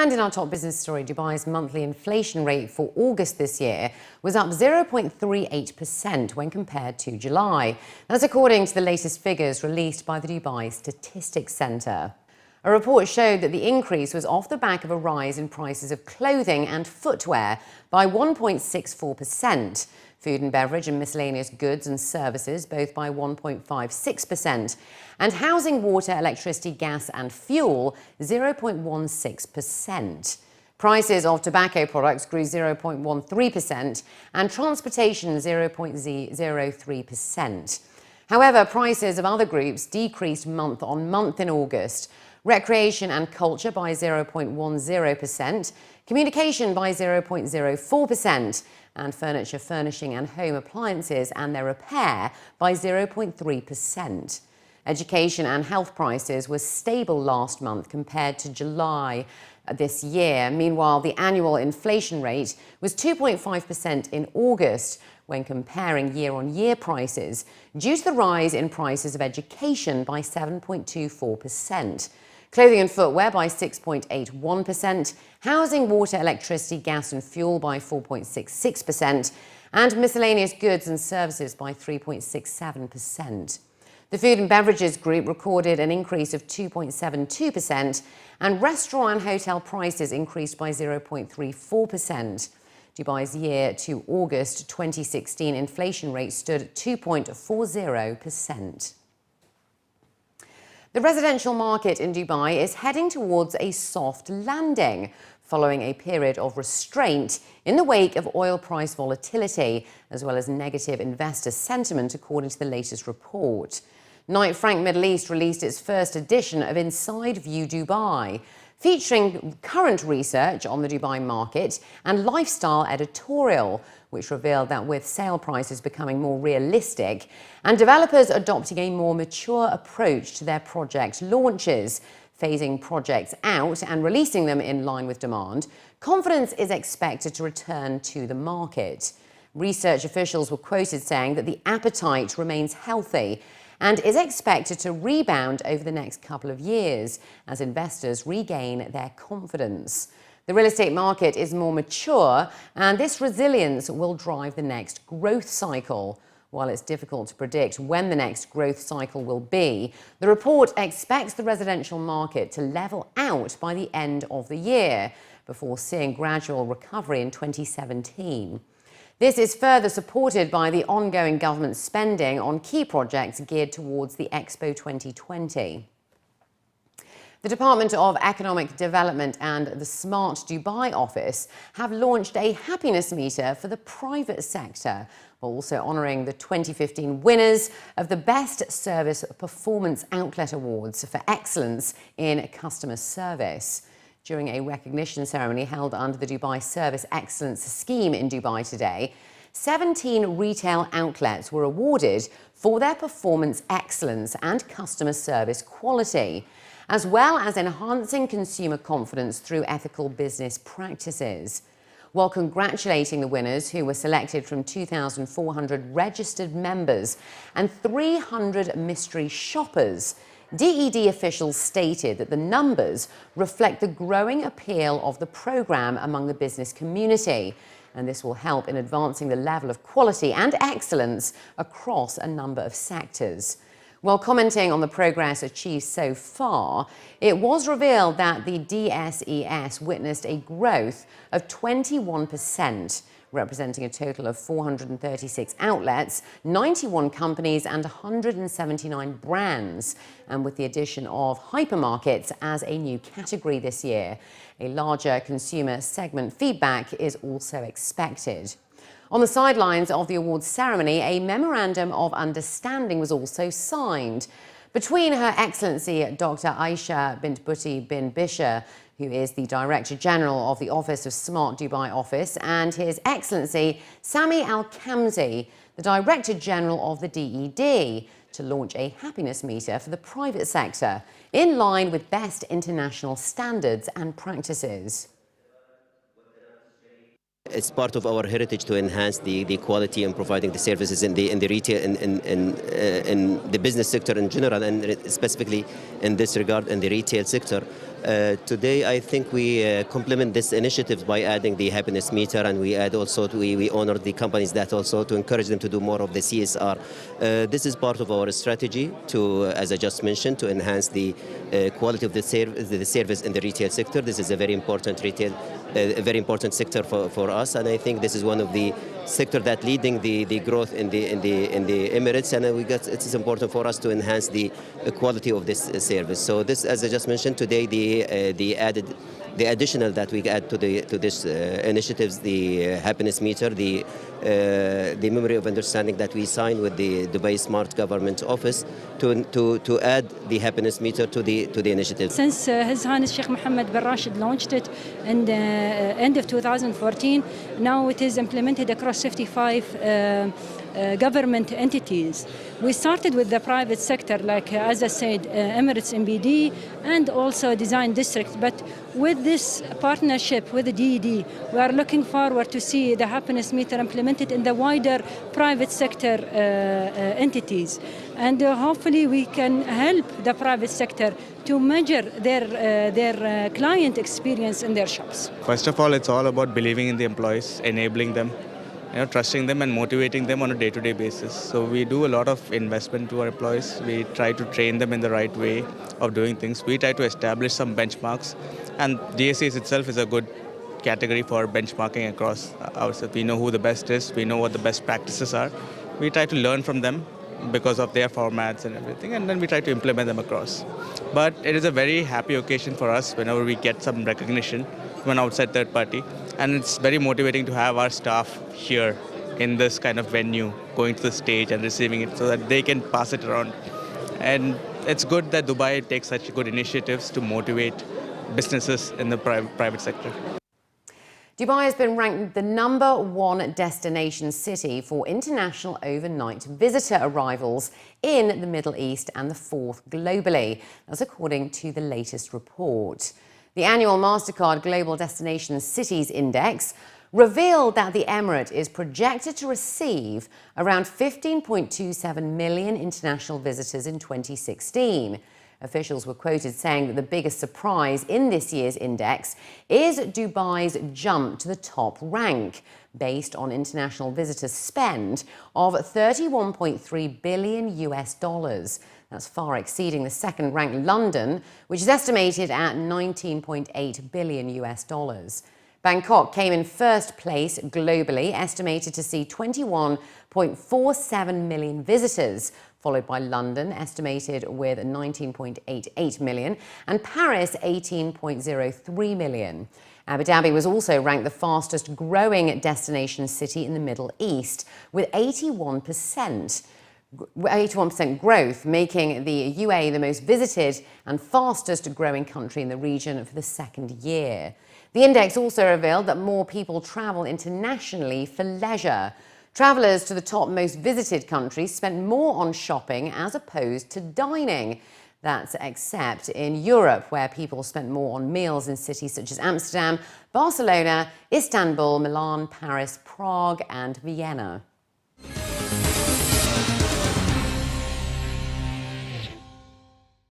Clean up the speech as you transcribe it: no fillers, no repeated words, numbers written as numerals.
And in our top business story, Dubai's monthly inflation rate for August this year was up 0.38% when compared to July. That's according to the latest figures released by the Dubai Statistics Centre. A report showed that the increase was off the back of a rise in prices of clothing and footwear by 1.64%, food and beverage and miscellaneous goods and services both by 1.56%, and housing, water, electricity, gas and fuel 0.16%. Prices of tobacco products grew 0.13% and transportation 0.03%. However, prices of other groups decreased month on month in August. Recreation and culture by 0.10%, communication by 0.04%, and furniture, furnishing and home appliances and their repair by 0.3%. Education and health prices were stable last month compared to July this year. Meanwhile, the annual inflation rate was 2.5% in August when comparing year-on-year prices, due to the rise in prices of education by 7.24%. Clothing and footwear by 6.81%, housing, water, electricity, gas and fuel by 4.66%, and miscellaneous goods and services by 3.67%. The food and beverages group recorded an increase of 2.72%, and restaurant and hotel prices increased by 0.34%. Dubai's year to August 2016 inflation rate stood at 2.40%. The residential market in Dubai is heading towards a soft landing, following a period of restraint in the wake of oil price volatility, as well as negative investor sentiment, according to the latest report. Knight Frank Middle East released its first edition of Inside View Dubai, featuring current research on the Dubai market and lifestyle editorial, which revealed that with sale prices becoming more realistic and developers adopting a more mature approach to their project launches, phasing projects out and releasing them in line with demand, confidence is expected to return to the market. Research officials were quoted saying that the appetite remains healthy and is expected to rebound over the next couple of years as investors regain their confidence. The real estate market is more mature, and this resilience will drive the next growth cycle. While it's difficult to predict when the next growth cycle will be, the report expects the residential market to level out by the end of the year, before seeing gradual recovery in 2017. This is further supported by the ongoing government spending on key projects geared towards the Expo 2020. The Department of Economic Development and the Smart Dubai office have launched a happiness meter for the private sector, while also honouring the 2015 winners of the Best Service Performance Outlet Awards for excellence in customer service. During a recognition ceremony held under the Dubai Service Excellence Scheme in Dubai today, 17 retail outlets were awarded for their performance excellence and customer service quality, as well as enhancing consumer confidence through ethical business practices. While congratulating the winners, who were selected from 2,400 registered members and 300 mystery shoppers, DED officials stated that the numbers reflect the growing appeal of the programme among the business community, and this will help in advancing the level of quality and excellence across a number of sectors. While commenting on the progress achieved so far, it was revealed that the DSES witnessed a growth of 21%, representing a total of 436 outlets, 91 companies and 179 brands, and with the addition of hypermarkets as a new category this year. A larger consumer segment feedback is also expected. On the sidelines of the awards ceremony, a memorandum of understanding was also signed between Her Excellency Dr. Aisha bint Buti bin Bisha, who is the Director General of the Office of Smart Dubai Office, and His Excellency Sami Al-Kamzi, the Director General of the DED, to launch a happiness meter for the private sector in line with best international standards and practices. It's part of our heritage to enhance the quality and providing the services in the retail in the business sector in general, and specifically in this regard in the retail sector. Today, I think we complement this initiative by adding the happiness meter, and we add also we honor the companies that also to encourage them to do more of the CSR. This is part of our strategy to, as I just mentioned, to enhance the quality of the service in the retail sector. This is a very important very important sector for us, and I think this is one of the sector that leading the growth in the Emirates, and it is important for us to enhance the quality of this service. So this, as I just mentioned today, the additional that we add to this initiatives, the happiness meter, the memory of understanding that we signed with the Dubai Smart Government Office to add the happiness meter to the initiative. Since His Highness Sheikh Mohammed bin Rashid launched it in the end of 2014, now it is implemented across 55 government entities. We started with the private sector, like as I said, Emirates MBD and also Design District. But with this partnership with the DED, we are looking forward to see the happiness meter implemented in the wider private sector entities. And hopefully we can help the private sector to measure their client experience in their shops. First of all, it's all about believing in the employees, enabling them, trusting them and motivating them on a day-to-day basis. So we do a lot of investment to our employees. We try to train them in the right way of doing things. We try to establish some benchmarks, and DSAs itself is a good category for benchmarking across ourselves. We know who the best is. We know what the best practices are. We try to learn from them because of their formats and everything, and then we try to implement them across. But it is a very happy occasion for us whenever we get some recognition from an outside third party, and it's very motivating to have our staff here in this kind of venue, going to the stage and receiving it so that they can pass it around. And it's good that Dubai takes such good initiatives to motivate businesses in the private sector. Dubai has been ranked the #1 destination city for international overnight visitor arrivals in the Middle East and the 4th globally. That's according to the latest report. The annual MasterCard Global Destination Cities Index revealed that the Emirate is projected to receive around 15.27 million international visitors in 2016. Officials were quoted saying that the biggest surprise in this year's index is Dubai's jump to the top rank, based on international visitors' spend of $31.3 billion US. That's far exceeding the second-ranked London, which is estimated at $19.8 billion US. Bangkok came in first place globally, estimated to see 21.47 million visitors, followed by London, estimated with 19.88 million, and Paris, 18.03 million. Abu Dhabi was also ranked the fastest growing destination city in the Middle East, with 81% growth, making the UAE the most visited and fastest growing country in the region for the second year. The index also revealed that more people travel internationally for leisure. Travellers to the top most visited countries spent more on shopping as opposed to dining. That's except in Europe, where people spent more on meals in cities such as Amsterdam, Barcelona, Istanbul, Milan, Paris, Prague and Vienna.